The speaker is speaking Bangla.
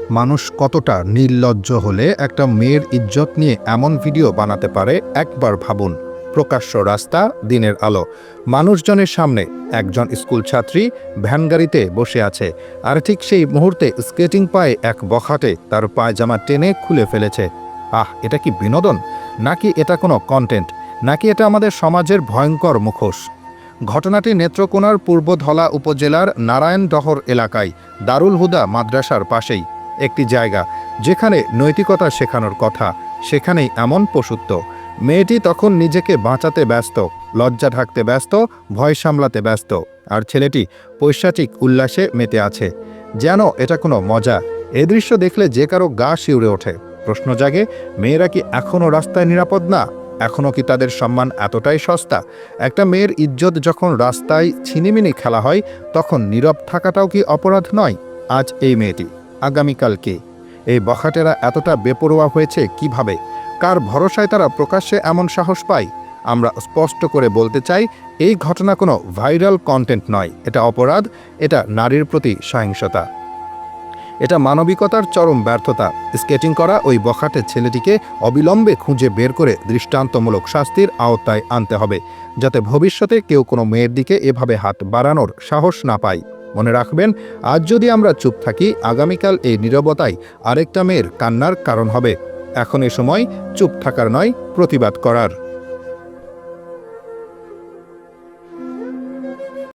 মানুষ কতটা নির্লজ্জ হলে একটা মেয়ের ইজ্জত নিয়ে এমন ভিডিও বানাতে পারে একবার ভাবুন। প্রকাশ্য রাস্তা, দিনের আলো, মানুষজনের সামনে একজন স্কুল ছাত্রী ভ্যানগাড়িতে বসে আছে, আর ঠিক সেই মুহূর্তে স্কেটিং পায়ে এক বখাটে তার পায়জামা টেনে খুলে ফেলেছে। এটা কি বিনোদন, নাকি এটা কোনো কন্টেন্ট, নাকি এটা আমাদের সমাজের ভয়ঙ্কর মুখোশ? ঘটনাটি নেত্রকোনার পূর্বধলা উপজেলার নারায়ণডহর এলাকায় দারুল হুদা মাদ্রাসার পাশেই একটি জায়গা, যেখানে নৈতিকতা শেখানোর কথা, সেখানেই এমন পশুত্ব। মেয়েটি তখন নিজেকে বাঁচাতে ব্যস্ত, লজ্জা ঢাকতে ব্যস্ত, ভয় সামলাতে ব্যস্ত, আর ছেলেটি পৈশাচিক উল্লাসে মেতে আছে, যেন এটা কোনো মজা। এ দৃশ্য দেখলে যে কারো গা শিউরে ওঠে। প্রশ্ন জাগে, মেয়েরা কি এখনও রাস্তায় নিরাপদ না? এখনও কি তাদের সম্মান এতটাই সস্তা? একটা মেয়ের ইজ্জত যখন রাস্তায় ছিনিমিনি খেলা হয়, তখন নীরব থাকাটাও কি অপরাধ নয়? আজ এই মেয়েটি, আগামীকাল কে? এই বখাটেরা এতটা বেপরোয়া হয়েছে কিভাবে? কার ভরসায় তারা প্রকাশ্যে এমন সাহস পায়? আমরা স্পষ্ট করে বলতে চাই, এই ঘটনা কোনো ভাইরাল কন্টেন্ট নয়। এটা অপরাধ, এটা নারীর প্রতি সহিংসতা, এটা মানবিকতার চরম ব্যর্থতা। স্কেটিং করা ওই বখাটে ছেলেটিকে অবিলম্বে খুঁজে বের করে দৃষ্টান্তমূলক শাস্তির আওতায় আনতে হবে, যাতে ভবিষ্যতে কেউ কোনো মেয়ের দিকে এভাবে হাত বাড়ানোর সাহস না পায়। মনে রাখবেন, আজ যদি আমরা চুপ থাকি, আগামীকাল এই নীরবতাই আরেকটা মেয়ের কান্নার কারণ হবে। এখন এ সময় চুপ থাকার নয়, প্রতিবাদ করার।